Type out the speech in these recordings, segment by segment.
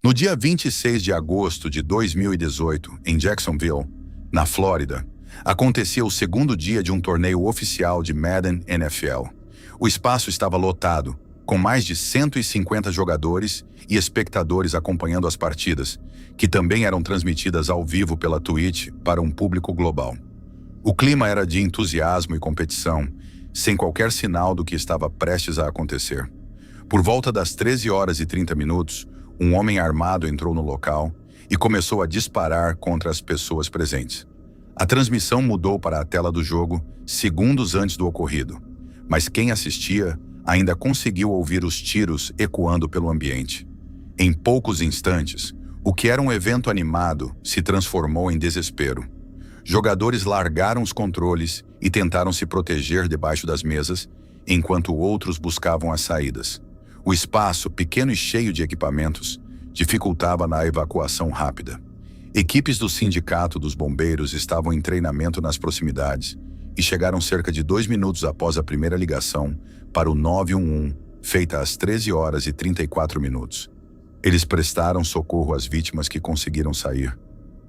No dia 26 de agosto de 2018, em Jacksonville, na Flórida, acontecia o segundo dia de um torneio oficial de Madden NFL. O espaço estava lotado, com mais de 150 jogadores e espectadores acompanhando as partidas, que também eram transmitidas ao vivo pela Twitch para um público global. O clima era de entusiasmo e competição, sem qualquer sinal do que estava prestes a acontecer. Por volta das 13h30, um homem armado entrou no local e começou a disparar contra as pessoas presentes. A transmissão mudou para a tela do jogo segundos antes do ocorrido, mas quem assistia ainda conseguiu ouvir os tiros ecoando pelo ambiente. Em poucos instantes, o que era um evento animado se transformou em desespero. Jogadores largaram os controles e tentaram se proteger debaixo das mesas, enquanto outros buscavam as saídas. O espaço, pequeno e cheio de equipamentos, dificultava na evacuação rápida. Equipes do Sindicato dos Bombeiros estavam em treinamento nas proximidades e chegaram cerca de 2 minutos após a primeira ligação para o 911, feita às 13h34. Eles prestaram socorro às vítimas que conseguiram sair,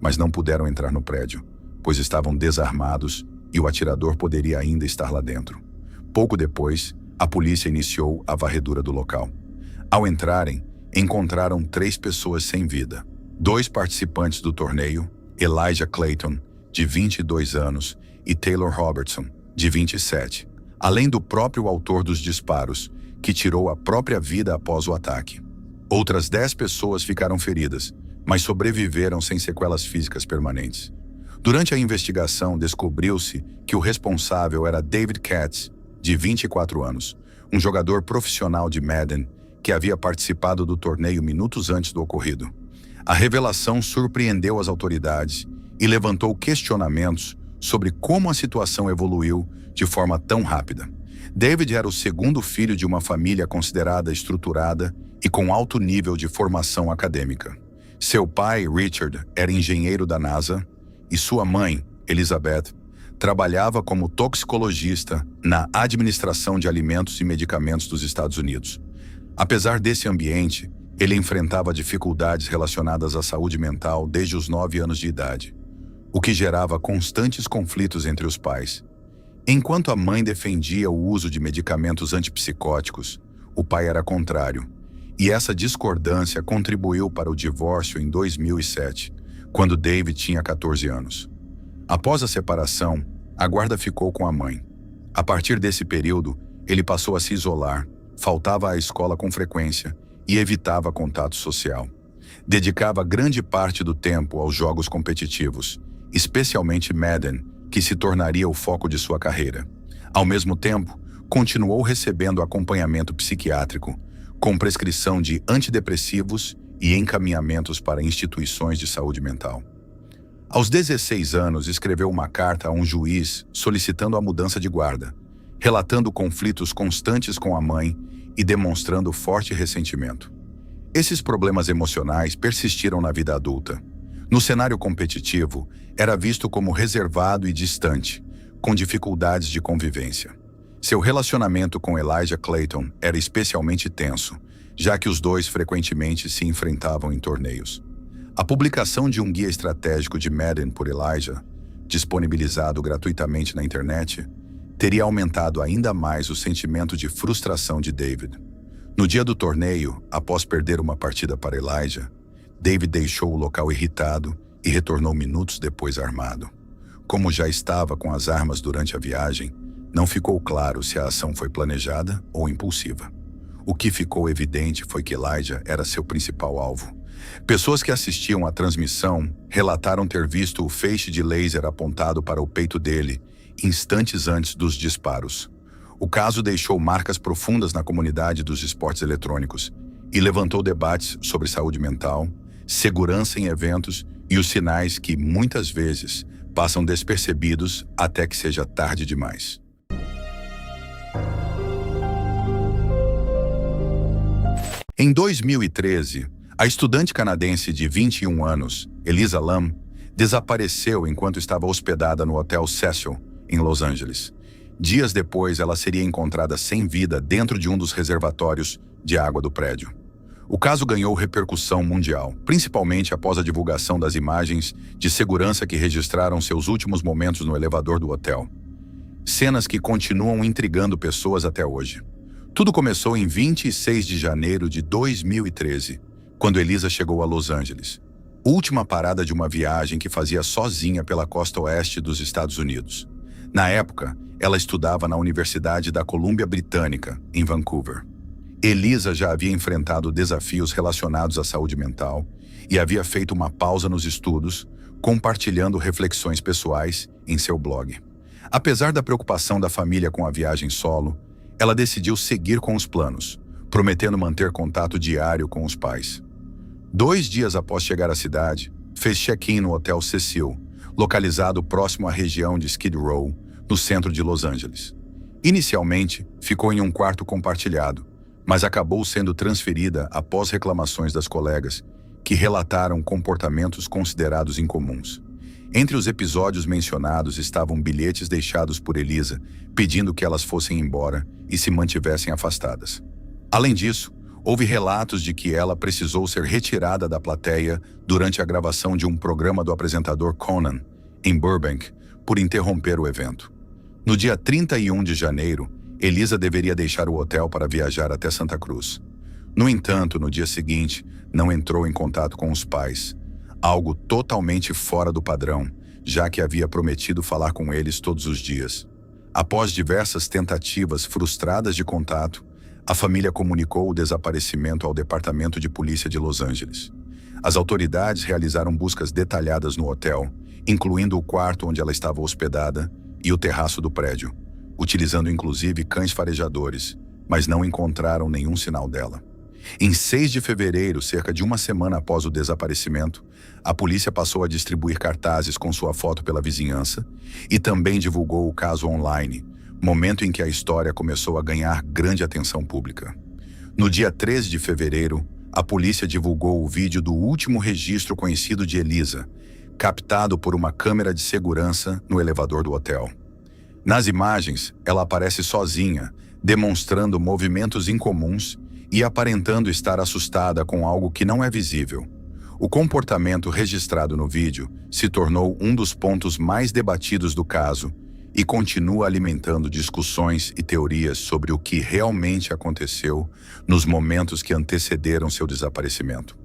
mas não puderam entrar no prédio, pois estavam desarmados e o atirador poderia ainda estar lá dentro. Pouco depois, a polícia iniciou a varredura do local. Ao entrarem, encontraram 3 pessoas sem vida. 2 participantes do torneio, Elijah Clayton, de 22 anos, e Taylor Robertson, de 27, além do próprio autor dos disparos, que tirou a própria vida após o ataque. Outras 10 pessoas ficaram feridas, mas sobreviveram sem sequelas físicas permanentes. Durante a investigação, descobriu-se que o responsável era David Katz, de 24 anos, um jogador profissional de Madden que havia participado do torneio minutos antes do ocorrido. A revelação surpreendeu as autoridades e levantou questionamentos sobre como a situação evoluiu de forma tão rápida. David era o segundo filho de uma família considerada estruturada e com alto nível de formação acadêmica. Seu pai, Richard, era engenheiro da NASA e sua mãe, Elizabeth, trabalhava como toxicologista na Administração de Alimentos e Medicamentos dos Estados Unidos. Apesar desse ambiente, ele enfrentava dificuldades relacionadas à saúde mental desde os 9 anos de idade, o que gerava constantes conflitos entre os pais. Enquanto a mãe defendia o uso de medicamentos antipsicóticos, o pai era contrário, e essa discordância contribuiu para o divórcio em 2007, quando David tinha 14 anos. Após a separação, a guarda ficou com a mãe. A partir desse período, ele passou a se isolar, faltava à escola com frequência e evitava contato social. Dedicava grande parte do tempo aos jogos competitivos, especialmente Madden, que se tornaria o foco de sua carreira. Ao mesmo tempo, continuou recebendo acompanhamento psiquiátrico, com prescrição de antidepressivos e encaminhamentos para instituições de saúde mental. Aos 16 anos, escreveu uma carta a um juiz solicitando a mudança de guarda, relatando conflitos constantes com a mãe e demonstrando forte ressentimento. Esses problemas emocionais persistiram na vida adulta. No cenário competitivo, era visto como reservado e distante, com dificuldades de convivência. Seu relacionamento com Elijah Clayton era especialmente tenso, já que os dois frequentemente se enfrentavam em torneios. A publicação de um guia estratégico de Madden por Elijah, disponibilizado gratuitamente na internet, teria aumentado ainda mais o sentimento de frustração de David. No dia do torneio, após perder uma partida para Elijah, David deixou o local irritado e retornou minutos depois armado. Como já estava com as armas durante a viagem, não ficou claro se a ação foi planejada ou impulsiva. O que ficou evidente foi que Elijah era seu principal alvo. Pessoas que assistiam à transmissão relataram ter visto o feixe de laser apontado para o peito dele instantes antes dos disparos. O caso deixou marcas profundas na comunidade dos esportes eletrônicos e levantou debates sobre saúde mental, segurança em eventos e os sinais que, muitas vezes, passam despercebidos até que seja tarde demais. Em 2013, a estudante canadense de 21 anos, Elisa Lam, desapareceu enquanto estava hospedada no Hotel Cecil, em Los Angeles. Dias depois, ela seria encontrada sem vida dentro de um dos reservatórios de água do prédio. O caso ganhou repercussão mundial, principalmente após a divulgação das imagens de segurança que registraram seus últimos momentos no elevador do hotel. Cenas que continuam intrigando pessoas até hoje. Tudo começou em 26 de janeiro de 2013, quando Elisa chegou a Los Angeles, última parada de uma viagem que fazia sozinha pela costa oeste dos Estados Unidos. Na época, ela estudava na Universidade da Colômbia Britânica, em Vancouver. Elisa já havia enfrentado desafios relacionados à saúde mental e havia feito uma pausa nos estudos, compartilhando reflexões pessoais em seu blog. Apesar da preocupação da família com a viagem solo, ela decidiu seguir com os planos, prometendo manter contato diário com os pais. 2 dias após chegar à cidade, fez check-in no Hotel Cecil, localizado próximo à região de Skid Row, no centro de Los Angeles. Inicialmente, ficou em um quarto compartilhado, mas acabou sendo transferida após reclamações das colegas, que relataram comportamentos considerados incomuns. Entre os episódios mencionados estavam bilhetes deixados por Elisa, pedindo que elas fossem embora e se mantivessem afastadas. Além disso, houve relatos de que ela precisou ser retirada da plateia durante a gravação de um programa do apresentador Conan, em Burbank, por interromper o evento. No dia 31 de janeiro, Elisa deveria deixar o hotel para viajar até Santa Cruz. No entanto, no dia seguinte, não entrou em contato com os pais, algo totalmente fora do padrão, já que havia prometido falar com eles todos os dias. Após diversas tentativas frustradas de contato, a família comunicou o desaparecimento ao Departamento de Polícia de Los Angeles. As autoridades realizaram buscas detalhadas no hotel, incluindo o quarto onde ela estava hospedada e o terraço do prédio, utilizando inclusive cães farejadores, mas não encontraram nenhum sinal dela. Em 6 de fevereiro, cerca de uma semana após o desaparecimento, a polícia passou a distribuir cartazes com sua foto pela vizinhança e também divulgou o caso online, momento em que a história começou a ganhar grande atenção pública. No dia 3 de fevereiro, a polícia divulgou o vídeo do último registro conhecido de Elisa, captado por uma câmera de segurança no elevador do hotel. Nas imagens, ela aparece sozinha, demonstrando movimentos incomuns e aparentando estar assustada com algo que não é visível. O comportamento registrado no vídeo se tornou um dos pontos mais debatidos do caso e continua alimentando discussões e teorias sobre o que realmente aconteceu nos momentos que antecederam seu desaparecimento.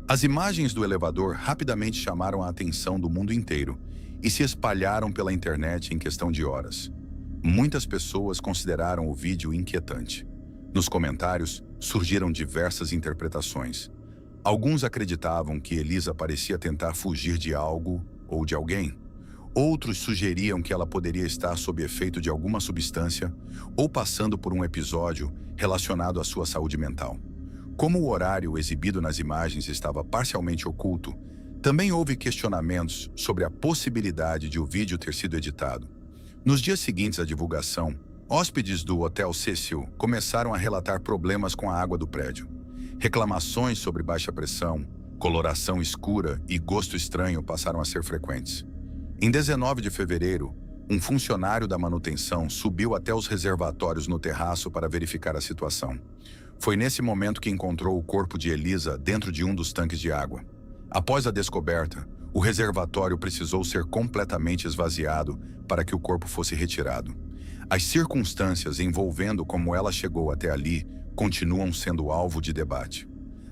As imagens do elevador rapidamente chamaram a atenção do mundo inteiro e se espalharam pela internet em questão de horas. Muitas pessoas consideraram o vídeo inquietante. Nos comentários, surgiram diversas interpretações. Alguns acreditavam que Elisa parecia tentar fugir de algo ou de alguém. Outros sugeriam que ela poderia estar sob efeito de alguma substância ou passando por um episódio relacionado à sua saúde mental. Como o horário exibido nas imagens estava parcialmente oculto, também houve questionamentos sobre a possibilidade de o vídeo ter sido editado. Nos dias seguintes à divulgação, hóspedes do Hotel Cecil começaram a relatar problemas com a água do prédio. Reclamações sobre baixa pressão, coloração escura e gosto estranho passaram a ser frequentes. Em 19 de fevereiro, um funcionário da manutenção subiu até os reservatórios no terraço para verificar a situação. Foi nesse momento que encontrou o corpo de Elisa dentro de um dos tanques de água. Após a descoberta, o reservatório precisou ser completamente esvaziado para que o corpo fosse retirado. As circunstâncias envolvendo como ela chegou até ali continuam sendo alvo de debate.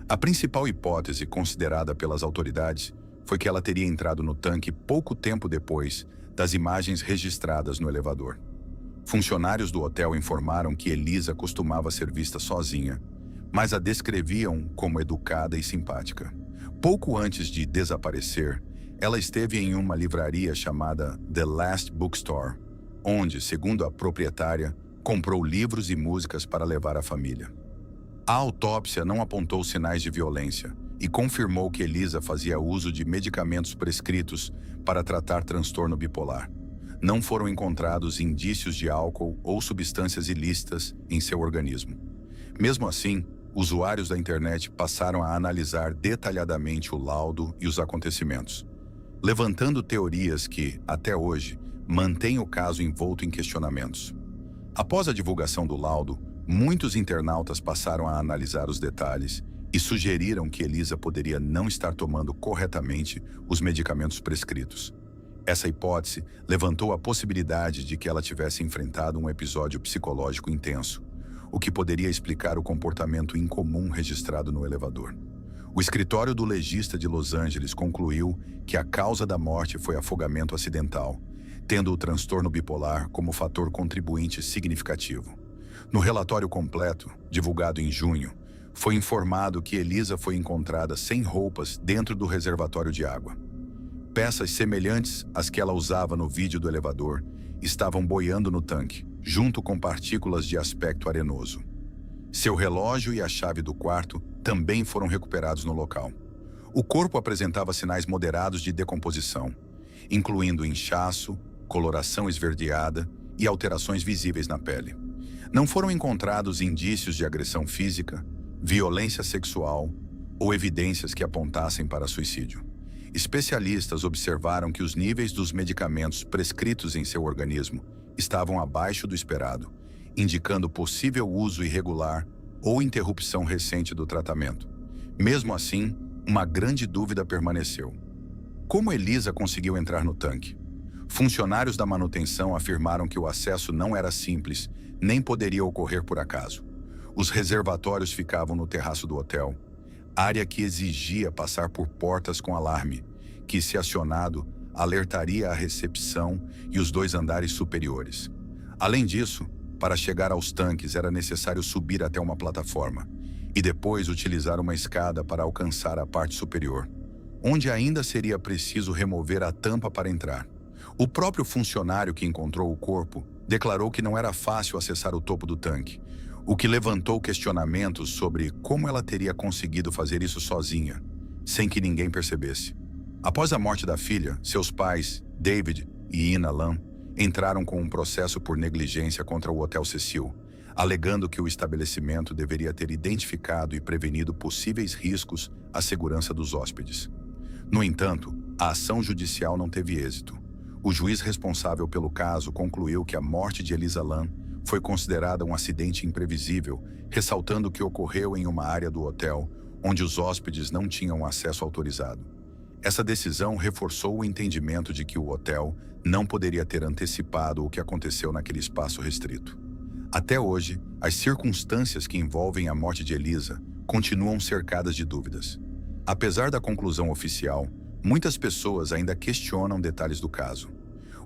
A principal hipótese considerada pelas autoridades foi que ela teria entrado no tanque pouco tempo depois das imagens registradas no elevador. Funcionários do hotel informaram que Elisa costumava ser vista sozinha, mas a descreviam como educada e simpática. Pouco antes de desaparecer, ela esteve em uma livraria chamada The Last Bookstore, onde, segundo a proprietária, comprou livros e músicas para levar à família. A autópsia não apontou sinais de violência e confirmou que Elisa fazia uso de medicamentos prescritos para tratar transtorno bipolar. Não foram encontrados indícios de álcool ou substâncias ilícitas em seu organismo. Mesmo assim, usuários da internet passaram a analisar detalhadamente o laudo e os acontecimentos, levantando teorias que, até hoje, mantêm o caso envolto em questionamentos. Após a divulgação do laudo, muitos internautas passaram a analisar os detalhes e sugeriram que Elisa poderia não estar tomando corretamente os medicamentos prescritos. Essa hipótese levantou a possibilidade de que ela tivesse enfrentado um episódio psicológico intenso, o que poderia explicar o comportamento incomum registrado no elevador. O escritório do legista de Los Angeles concluiu que a causa da morte foi afogamento acidental, tendo o transtorno bipolar como fator contribuinte significativo. No relatório completo, divulgado em junho, foi informado que Elisa foi encontrada sem roupas dentro do reservatório de água. Peças semelhantes às que ela usava no vídeo do elevador estavam boiando no tanque, junto com partículas de aspecto arenoso. Seu relógio e a chave do quarto também foram recuperados no local. O corpo apresentava sinais moderados de decomposição, incluindo inchaço, coloração esverdeada e alterações visíveis na pele. Não foram encontrados indícios de agressão física, violência sexual ou evidências que apontassem para suicídio. Especialistas observaram que os níveis dos medicamentos prescritos em seu organismo estavam abaixo do esperado, indicando possível uso irregular ou interrupção recente do tratamento. Mesmo assim, uma grande dúvida permaneceu. Como Elisa conseguiu entrar no tanque? Funcionários da manutenção afirmaram que o acesso não era simples, nem poderia ocorrer por acaso. Os reservatórios ficavam no terraço do hotel, área que exigia passar por portas com alarme, que, se acionado, alertaria a recepção e os 2 andares superiores. Além disso, para chegar aos tanques era necessário subir até uma plataforma e depois utilizar uma escada para alcançar a parte superior, onde ainda seria preciso remover a tampa para entrar. O próprio funcionário que encontrou o corpo declarou que não era fácil acessar o topo do tanque, o que levantou questionamentos sobre como ela teria conseguido fazer isso sozinha, sem que ninguém percebesse. Após a morte da filha, seus pais, David e Ina Lam, entraram com um processo por negligência contra o Hotel Cecil, alegando que o estabelecimento deveria ter identificado e prevenido possíveis riscos à segurança dos hóspedes. No entanto, a ação judicial não teve êxito. O juiz responsável pelo caso concluiu que a morte de Elisa Lam foi considerada um acidente imprevisível, ressaltando que ocorreu em uma área do hotel onde os hóspedes não tinham acesso autorizado. Essa decisão reforçou o entendimento de que o hotel não poderia ter antecipado o que aconteceu naquele espaço restrito. Até hoje, as circunstâncias que envolvem a morte de Elisa continuam cercadas de dúvidas. Apesar da conclusão oficial, muitas pessoas ainda questionam detalhes do caso.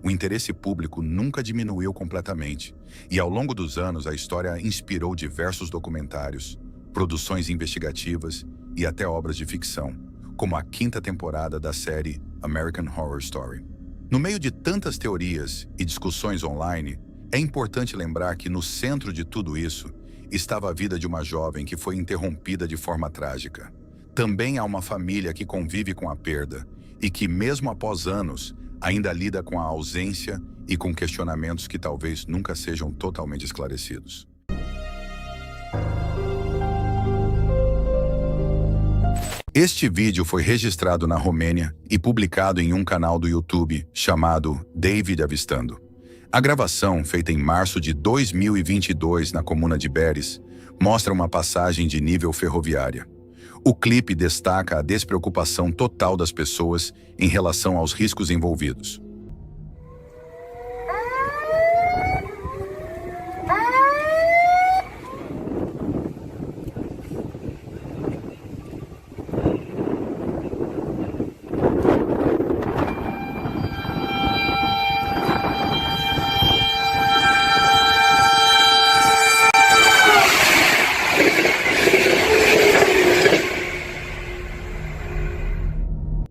O interesse público nunca diminuiu completamente, e ao longo dos anos a história inspirou diversos documentários, produções investigativas e até obras de ficção, como a 5ª temporada da série American Horror Story. No meio de tantas teorias e discussões online, é importante lembrar que no centro de tudo isso estava a vida de uma jovem que foi interrompida de forma trágica. Também há uma família que convive com a perda e que, mesmo após anos, ainda lida com a ausência e com questionamentos que talvez nunca sejam totalmente esclarecidos. Este vídeo foi registrado na Romênia e publicado em um canal do YouTube chamado David Avistando. A gravação, feita em março de 2022 na comuna de Beres, mostra uma passagem de nível ferroviária. O clipe destaca a despreocupação total das pessoas em relação aos riscos envolvidos.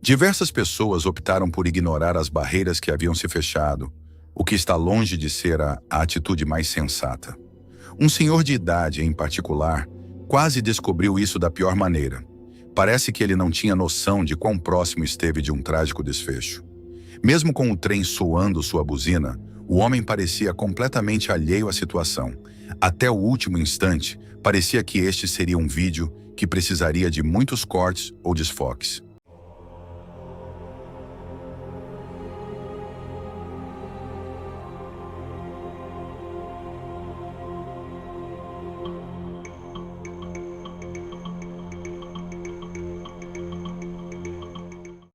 Diversas pessoas optaram por ignorar as barreiras que haviam se fechado, o que está longe de ser a atitude mais sensata. Um senhor de idade, em particular, quase descobriu isso da pior maneira. Parece que ele não tinha noção de quão próximo esteve de um trágico desfecho. Mesmo com o trem soando sua buzina, o homem parecia completamente alheio à situação. Até o último instante, parecia que este seria um vídeo que precisaria de muitos cortes ou desfoques.